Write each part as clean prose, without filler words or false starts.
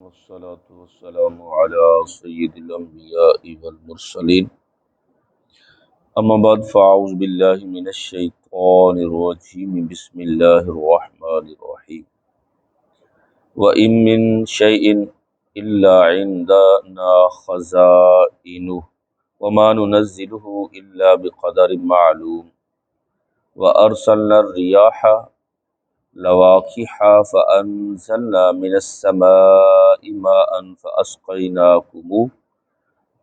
والصلاة والسلام على سيد الأنبياء والمرسلين أما بعد فأعوذ بالله من الشيطان الرجيم بسم الله الرحمن الرحيم وإن من شيء إلا عندنا خزائنه وما ننزله إلا بقدر معلوم وأرسلنا الرياح لواقح فأنزلنا من السماء ماء فأسقيناكموه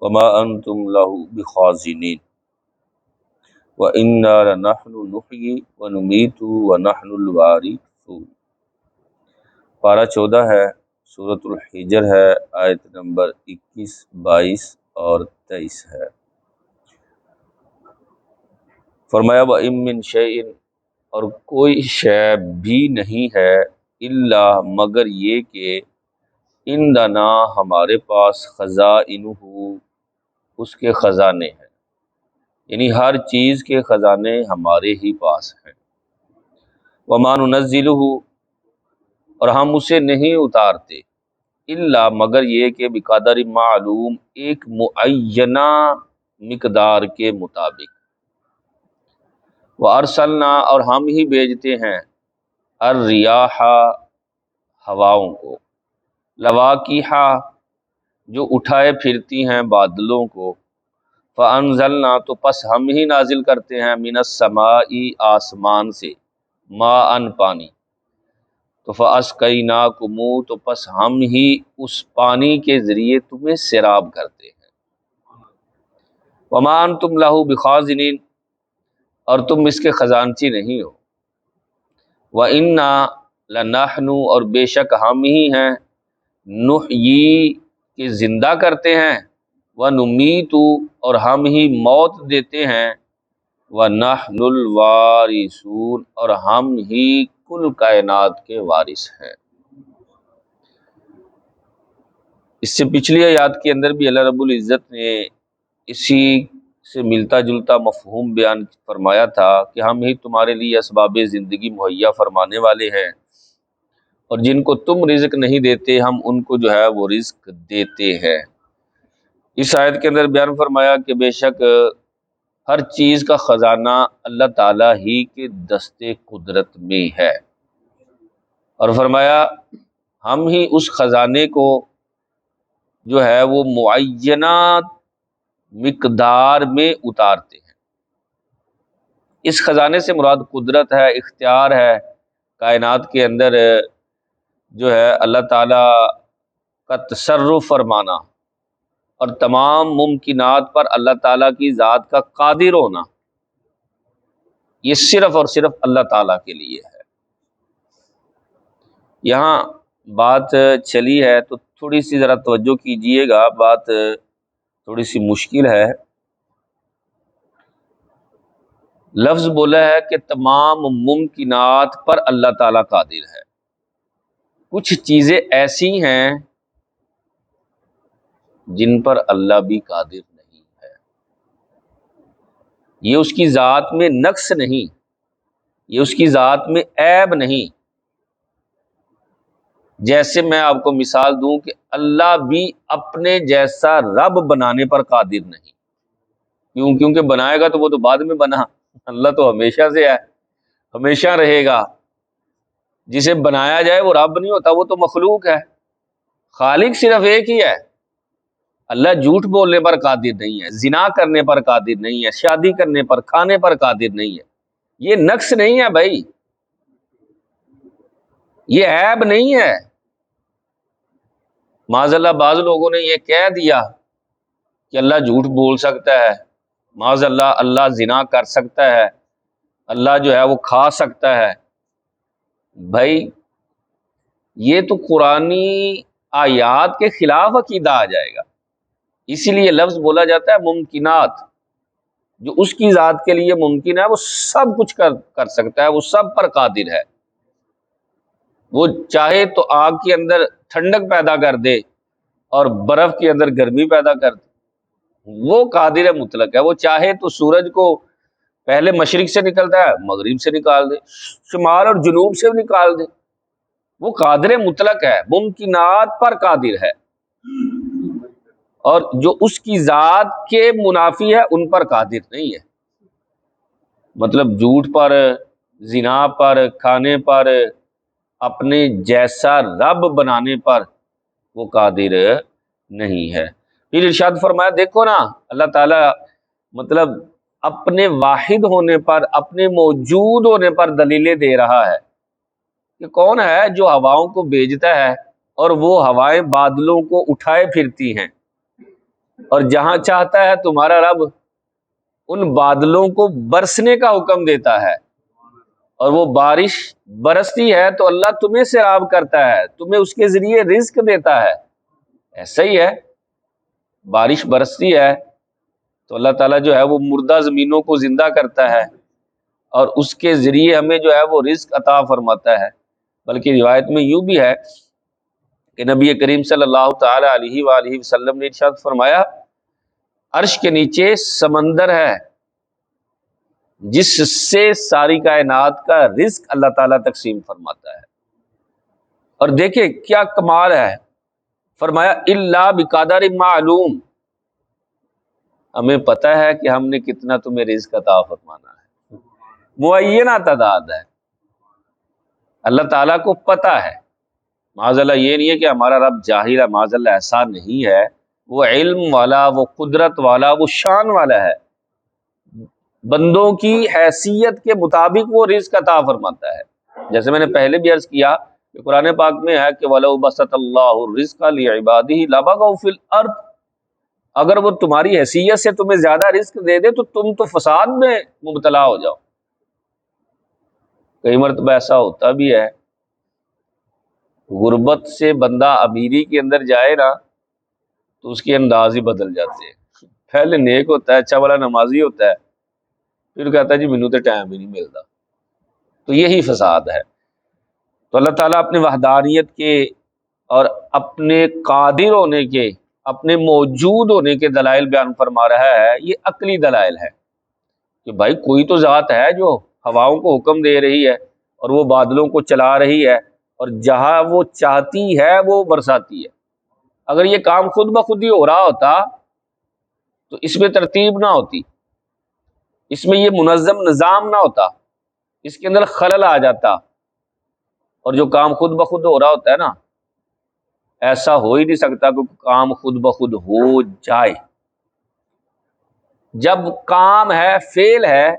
وما أنتم له بخازنين وإنا لنحن نحيي ونميت ونحن الوارثون۔ پارہ 14 ہے، سورۃ الحجر ہے، آیت نمبر 21، 22 اور 23 ہے۔ فرمایا وَإِن مِّن شَيْءٍ، اور کوئی شے بھی نہیں ہے، الا مگر یہ کہ عندنا ہمارے پاس خزائنہ اس کے خزانے ہیں، یعنی ہر چیز کے خزانے ہمارے ہی پاس ہیں۔ وما ننزلہ، اور ہم اسے نہیں اتارتے، الا مگر یہ کہ بقدر معلوم، ایک معینہ مقدار کے مطابق۔ وارسلنا، اور ہم ہی بھیجتے ہیں، الریاح ہواؤں کو، لواقح جو اٹھائے پھرتی ہیں بادلوں کو، فانزلنا تو پس ہم ہی نازل کرتے ہیں، من السماء آسمان سے، ماء پانی، تو فاسقیناکم تو پس ہم ہی اس پانی کے ذریعے تمہیں سیراب کرتے ہیں۔ وما انتم لہ بخازنین، اور تم اس کے خزانچی نہیں ہو۔ وَإِنَّا لَنَحْنُ، اور بے شک ہم ہی ہیں، نحیی کہ زندہ کرتے ہیں، وَنُمِیتُ، اور ہم ہی موت دیتے ہیں، وَنَحْنُ الْوَارِثُونَ، اور ہم ہی کل کائنات کے وارث ہیں۔ اس سے پچھلی آیات کے اندر بھی اللہ رب العزت نے اسی سے ملتا جلتا مفہوم بیان فرمایا تھا کہ ہم ہی تمہارے لیے اسباب زندگی مہیا فرمانے والے ہیں، اور جن کو تم رزق نہیں دیتے ہم ان کو جو ہے وہ رزق دیتے ہیں۔ اس آیت کے اندر بیان فرمایا کہ بے شک ہر چیز کا خزانہ اللہ تعالیٰ ہی کے دست قدرت میں ہے، اور فرمایا ہم ہی اس خزانے کو جو ہے وہ معینہ مقدار میں اتارتے ہیں۔ اس خزانے سے مراد قدرت ہے، اختیار ہے، کائنات کے اندر جو ہے اللہ تعالیٰ کا تصرف فرمانا، اور تمام ممکنات پر اللہ تعالیٰ کی ذات کا قادر ہونا، یہ صرف اور صرف اللہ تعالیٰ کے لیے ہے۔ یہاں بات چلی ہے تو تھوڑی سی ذرا توجہ کیجئے گا، بات تھوڑی سی مشکل ہے۔ لفظ بولا ہے کہ تمام ممکنات پر اللہ تعالیٰ قادر ہے۔ کچھ چیزیں ایسی ہیں جن پر اللہ بھی قادر نہیں ہے، یہ اس کی ذات میں نقص نہیں، یہ اس کی ذات میں عیب نہیں۔ جیسے میں آپ کو مثال دوں کہ اللہ بھی اپنے جیسا رب بنانے پر قادر نہیں، کیونکہ بنائے گا تو وہ تو بعد میں بنا، اللہ تو ہمیشہ سے ہے، ہمیشہ رہے گا۔ جسے بنایا جائے وہ رب نہیں ہوتا، وہ تو مخلوق ہے۔ خالق صرف ایک ہی ہے۔ اللہ جھوٹ بولنے پر قادر نہیں ہے، زنا کرنے پر قادر نہیں ہے، شادی کرنے پر، کھانے پر قادر نہیں ہے۔ یہ نقص نہیں ہے بھائی، یہ عیب نہیں ہے۔ معاذ اللہ بعض لوگوں نے یہ کہہ دیا کہ اللہ جھوٹ بول سکتا ہے، معاذ اللہ اللہ زنا کر سکتا ہے، اللہ جو ہے وہ کھا سکتا ہے۔ بھائی یہ تو قرآنی آیات کے خلاف عقیدہ آ جائے گا، اسی لیے لفظ بولا جاتا ہے ممکنات۔ جو اس کی ذات کے لیے ممکن ہے وہ سب کچھ کر سکتا ہے، وہ سب پر قادر ہے۔ وہ چاہے تو آگ کے اندر ٹھنڈک پیدا کر دے اور برف کے اندر گرمی پیدا کر دے، وہ قادر مطلق ہے۔ وہ چاہے تو سورج کو پہلے مشرق سے نکلتا ہے، مغرب سے نکال دے، شمال اور جنوب سے نکال دے، وہ قادر مطلق ہے، ممکنات پر قادر ہے، اور جو اس کی ذات کے منافی ہے ان پر قادر نہیں ہے۔ مطلب جھوٹ پر، زنا پر، کھانے پر، اپنے جیسا رب بنانے پر وہ قادر نہیں ہے۔ پھر ارشاد فرمایا دیکھو نا، اللہ تعالیٰ مطلب اپنے واحد ہونے پر، اپنے موجود ہونے پر دلیلیں دے رہا ہے کہ کون ہے جو ہواؤں کو بھیجتا ہے اور وہ ہوائیں بادلوں کو اٹھائے پھرتی ہیں، اور جہاں چاہتا ہے تمہارا رب ان بادلوں کو برسنے کا حکم دیتا ہے، اور وہ بارش برستی ہے تو اللہ تمہیں سیراب کرتا ہے، تمہیں اس کے ذریعے رزق دیتا ہے۔ ایسا ہی ہے، بارش برستی ہے تو اللہ تعالیٰ جو ہے وہ مردہ زمینوں کو زندہ کرتا ہے، اور اس کے ذریعے ہمیں جو ہے وہ رزق عطا فرماتا ہے۔ بلکہ روایت میں یوں بھی ہے کہ نبی کریم صلی اللہ تعالی علیہ وآلہ وسلم نے ارشاد فرمایا، عرش کے نیچے سمندر ہے جس سے ساری کائنات کا رزق اللہ تعالیٰ تقسیم فرماتا ہے۔ اور دیکھیں کیا کمال ہے، فرمایا الا بقدر معلوم، ہمیں پتہ ہے کہ ہم نے کتنا تمہیں رزق عطا فرمانا ہے، معینہ تعداد ہے، اللہ تعالیٰ کو پتہ ہے۔ معاذ اللہ یہ نہیں ہے کہ ہمارا رب جاہل ہے، معاذ اللہ ایسا نہیں ہے، وہ علم والا، وہ قدرت والا، وہ شان والا ہے، بندوں کی حیثیت کے مطابق وہ رزق عطا فرماتا ہے۔ جیسے میں نے پہلے بھی عرض کیا کہ قرآن پاک میں ہے کہ وَلَوْ بَسَطَ اللَّهُ الرِّزْقَ لِعِبَادِهِ لَبَغَوْا فِي الْأَرْضِ، اگر وہ تمہاری حیثیت سے تمہیں زیادہ رزق دے دے تو تم تو فساد میں مبتلا ہو جاؤ۔ کئی مرتبہ ایسا ہوتا بھی ہے، غربت سے بندہ امیری کے اندر جائے نا تو اس کے انداز ہی بدل جاتے ہیں۔ پہلے نیک ہوتا ہے، اچھا والا نمازی ہوتا ہے، پھر کہتا ہے جی مینوں تے ٹائم ہی نہیں ملتا، تو یہی فساد ہے۔ تو اللہ تعالیٰ اپنے وحدانیت کے اور اپنے قادر ہونے کے، اپنے موجود ہونے کے دلائل بیان فرما رہا ہے۔ یہ عقلی دلائل ہے کہ بھائی کوئی تو ذات ہے جو ہواؤں کو حکم دے رہی ہے اور وہ بادلوں کو چلا رہی ہے، اور جہاں وہ چاہتی ہے وہ برساتی ہے۔ اگر یہ کام خود بخود ہی ہو رہا ہوتا تو اس میں ترتیب نہ ہوتی، اس میں یہ منظم نظام نہ ہوتا، اس کے اندر خلل آ جاتا۔ اور جو کام خود بخود ہو رہا ہوتا ہے نا، ایسا ہو ہی نہیں سکتا کہ کام خود بخود ہو جائے۔ جب کام ہے، فعل ہے،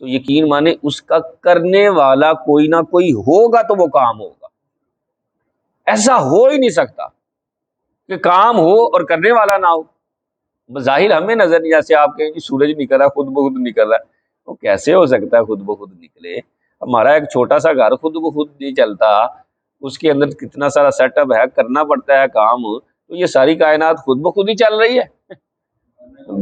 تو یقین مانے اس کا کرنے والا کوئی نہ کوئی ہوگا تو وہ کام ہوگا۔ ایسا ہو ہی نہیں سکتا کہ کام ہو اور کرنے والا نہ ہو۔ بظاہر ہمیں نظر نہیں، جیسے آپ کہیں کہ سورج نکل رہا ہے، خود بخود نکل رہا ہے، وہ کیسے ہو سکتا ہے خود بخود نکلے؟ ہمارا ایک چھوٹا سا گھر خود بخود نہیں چلتا، اس کے اندر کتنا سارا سیٹ اپ ہے، کرنا پڑتا ہے کام، تو یہ ساری کائنات خود بخود ہی چل رہی ہے؟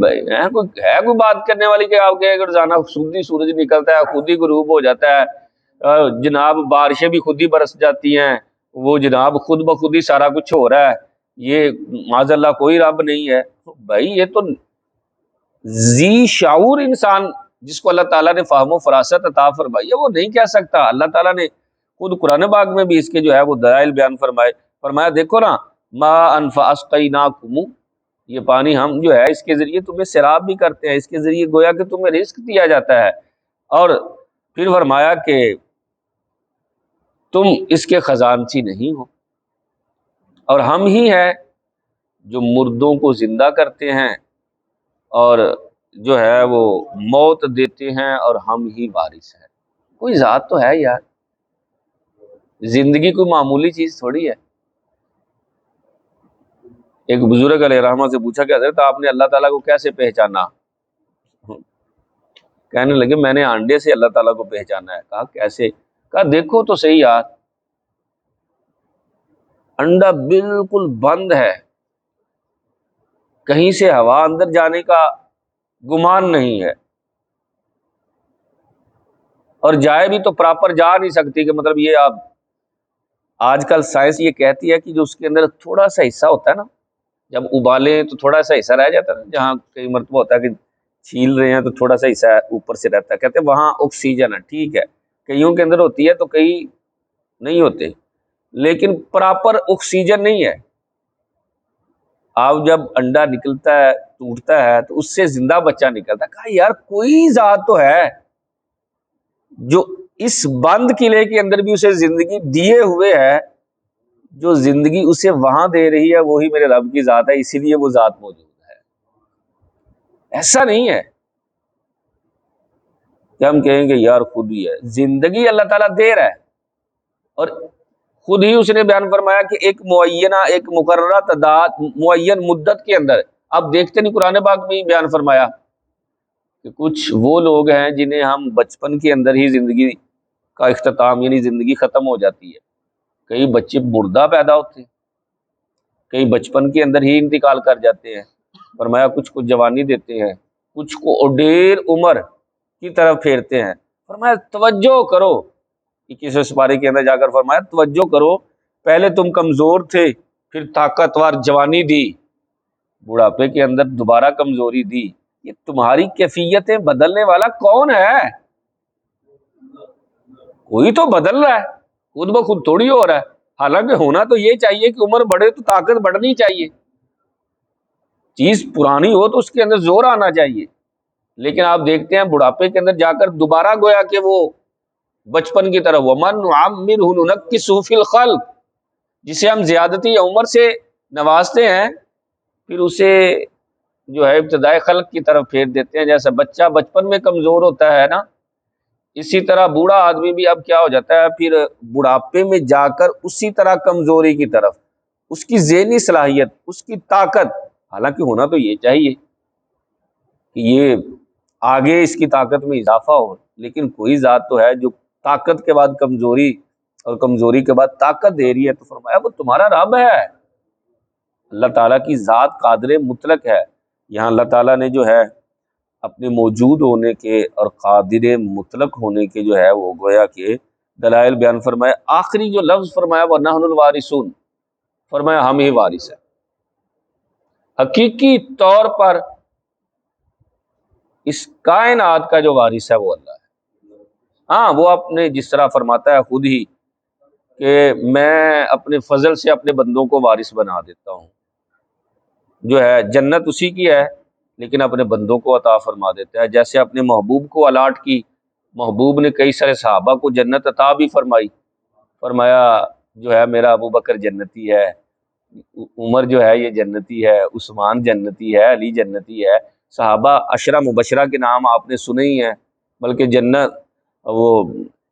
بھائی ہے کوئی بات کرنے والی کہ آپ کے روزانہ خود ہی سورج نکلتا ہے، خود ہی غروب ہو جاتا ہے، جناب بارشیں بھی خود ہی برس جاتی ہیں، وہ جناب خود بخود ہی سارا کچھ ہو رہا ہے، یہ معاذ اللہ کوئی رب نہیں ہے؟ بھائی یہ تو ذی شعور انسان جس کو اللہ تعالیٰ نے فہم و فراست عطا فرمائی ہے وہ نہیں کہہ سکتا۔ اللہ تعالیٰ نے خود قرآن پاک میں بھی اس کے جو ہے وہ دلائل بیان فرمایا دیکھو نا، ما فاسقیناکم، یہ پانی ہم جو ہے اس کے ذریعے تمہیں سیراب بھی کرتے ہیں، اس کے ذریعے گویا کہ تمہیں رزق دیا جاتا ہے، اور پھر فرمایا کہ تم اس کے خزانچی نہیں ہو، اور ہم ہی ہیں جو مردوں کو زندہ کرتے ہیں اور جو ہے وہ موت دیتے ہیں، اور ہم ہی وارث ہیں۔ کوئی ذات تو ہے یار، زندگی کوئی معمولی چیز تھوڑی ہے۔ ایک بزرگ علیہ رحمہ سے پوچھا کہ حضرت آپ نے اللہ تعالیٰ کو کیسے پہچانا؟ کہنے لگے میں نے انڈے سے اللہ تعالیٰ کو پہچانا ہے۔ کہا کیسے؟ کہا دیکھو تو صحیح یار، انڈا بالکل بند ہے، کہیں سے ہوا اندر جانے کا گمان نہیں ہے، اور جائے بھی تو پراپر جا نہیں سکتی، کہ مطلب یہ آپ آج کل سائنس یہ کہتی ہے کہ جو اس کے اندر تھوڑا سا حصہ ہوتا ہے نا، جب ابالیں تو تھوڑا سا حصہ رہ جاتا ہے نا، جہاں کئی مرتبہ ہوتا ہے کہ چھیل رہے ہیں تو تھوڑا سا حصہ اوپر سے رہتا ہے، کہتے ہیں وہاں آکسیجن ہے، ٹھیک ہے، کئیوں کے اندر ہوتی ہے تو کئی نہیں ہوتے، لیکن پراپر آکسیجن نہیں ہے۔ آپ جب انڈا نکلتا ہے، ٹوٹتا ہے، تو اس سے زندہ بچہ نکلتا ہے۔ کہا یار کوئی ذات تو ہے جو اس بند قلعے کے اندر بھی اسے زندگی دیے ہوئے ہے، جو زندگی اسے وہاں دے رہی ہے وہی میرے رب کی ذات ہے، اسی لیے وہ ذات موجود ہے۔ ایسا نہیں ہے کہ ہم کہیں گے یار خود ہی ہے، زندگی اللہ تعالیٰ دے رہا ہے، اور خود ہی اس نے بیان فرمایا کہ ایک معینہ، ایک مقررہ تعداد، معین مدت کے اندر۔ آپ دیکھتے نہیں قرآن پاک میں ہی بیان فرمایا کہ کچھ وہ لوگ ہیں جنہیں ہم بچپن کے اندر ہی زندگی کا اختتام، یعنی زندگی ختم ہو جاتی ہے۔ کئی بچے مردہ پیدا ہوتے ہیں، کئی بچپن کے اندر ہی انتقال کر جاتے ہیں۔ فرمایا کچھ کو جوانی دیتے ہیں، کچھ کو اڈیر عمر کی طرف پھیرتے ہیں۔ فرمایا توجہ کرو، 21ویں سپارے کے اندر جا کر فرمایا توجہ کرو، پہلے تم کمزور تھے، پھر طاقتور جوانی دی، بڑھاپے کے اندر دوبارہ کمزوری دی۔ یہ تمہاری کیفیتیں بدلنے والا کون ہے؟ کوئی تو بدل رہا ہے، خود بخود تھوڑی ہو رہا ہے۔ حالانکہ ہونا تو یہ چاہیے کہ عمر بڑھے تو طاقت بڑھنی چاہیے، چیز پرانی ہو تو اس کے اندر زور آنا چاہیے۔ لیکن آپ دیکھتے ہیں بڑھاپے کے اندر جا کر دوبارہ گویا کہ وہ بچپن کی طرح، وَمَن نُعَمِّرْهُ نُنَكِّسْهُ فِي الْخَلْقِ، جسے ہم زیادتی عمر سے نوازتے ہیں پھر اسے جو ہے ابتدائے خلق کی طرف پھیر دیتے ہیں۔ جیسا بچہ بچپن میں کمزور ہوتا ہے نا، اسی طرح بوڑھا آدمی بھی اب کیا ہو جاتا ہے، پھر بڑھاپے میں جا کر اسی طرح کمزوری کی طرف، اس کی ذہنی صلاحیت، اس کی طاقت، حالانکہ ہونا تو یہ چاہیے کہ یہ آگے اس کی طاقت میں اضافہ ہو، لیکن کوئی ذات تو ہے جو طاقت کے بعد کمزوری اور کمزوری کے بعد طاقت دے رہی ہے۔ تو فرمایا وہ تمہارا رب ہے۔ اللہ تعالیٰ کی ذات قادر مطلق ہے۔ یہاں اللہ تعالیٰ نے جو ہے اپنے موجود ہونے کے اور قادر مطلق ہونے کے جو ہے وہ گویا کہ دلائل بیان فرمائے۔ آخری جو لفظ فرمایا وہ نحن الوارثون، فرمایا ہم ہی وارث ہیں، حقیقی طور پر اس کائنات کا جو وارث ہے وہ اللہ ہے۔ ہاں وہ اپنے جس طرح فرماتا ہے خود ہی کہ میں اپنے فضل سے اپنے بندوں کو وارث بنا دیتا ہوں، جو ہے جنت اسی کی ہے لیکن اپنے بندوں کو عطا فرما دیتا ہے۔ جیسے اپنے محبوب کو الاٹ کی، محبوب نے کئی سارے صحابہ کو جنت عطا بھی فرمائی، فرمایا جو ہے میرا ابو بکر جنتی ہے، عمر جو ہے یہ جنتی ہے، عثمان جنتی ہے، علی جنتی ہے۔ صحابہ عشرہ مبشرہ کے نام آپ نے سنے ہی ہیں، بلکہ جنت وہ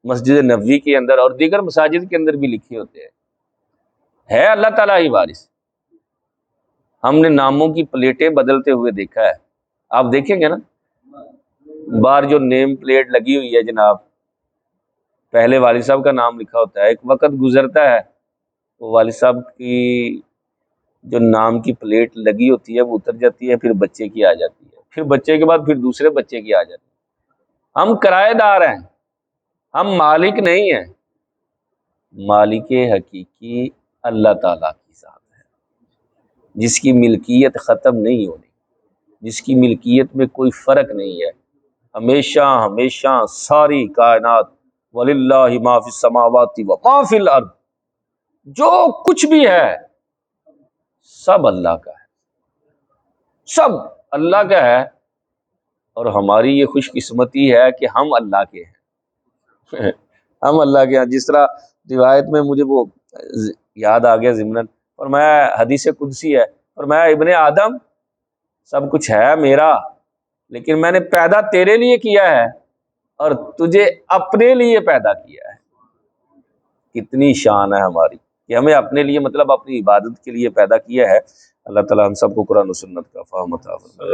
مسجد نبوی کے اندر اور دیگر مساجد کے اندر بھی لکھے ہوتے ہیں۔ ہے اللہ تعالیٰ ہی وارث۔ ہم نے ناموں کی پلیٹیں بدلتے ہوئے دیکھا ہے، آپ دیکھیں گے نا باہر جو نیم پلیٹ لگی ہوئی ہے جناب، پہلے والد صاحب کا نام لکھا ہوتا ہے، ایک وقت گزرتا ہے وہ والد صاحب کی جو نام کی پلیٹ لگی ہوتی ہے وہ اتر جاتی ہے، پھر بچے کی آ جاتی ہے، پھر بچے کے بعد پھر دوسرے بچے کی آ جاتی ہے۔ ہم کرایہ دار ہیں، ہم مالک نہیں ہیں۔ مالک حقیقی اللہ تعالیٰ کی ذات ہے، جس کی ملکیت ختم نہیں ہونی، جس کی ملکیت میں کوئی فرق نہیں ہے، ہمیشہ ہمیشہ ساری کائنات، وَلِلَّهِ مَا فِي السَّمَاوَاتِ وَمَا فِي الْأَرْضِ، جو کچھ بھی ہے سب اللہ کا ہے، سب اللہ کا ہے، اور ہماری یہ خوش قسمتی ہے کہ ہم اللہ کے ہیں۔ ہم اللہ کے ہیں۔ جس طرح روایت میں مجھے وہ یاد آ گیا ضمناً، فرمایا حدیث قدسی ہے، فرمایا ابن آدم سب کچھ ہے میرا، لیکن میں نے پیدا تیرے لیے کیا ہے اور تجھے اپنے لیے پیدا کیا ہے۔ کتنی شان ہے ہماری کہ ہمیں اپنے لیے مطلب اپنی عبادت کے لیے پیدا کیا ہے۔ اللہ تعالیٰ ہم سب کو قرآن و سنت کا فہم عطا فرمائے۔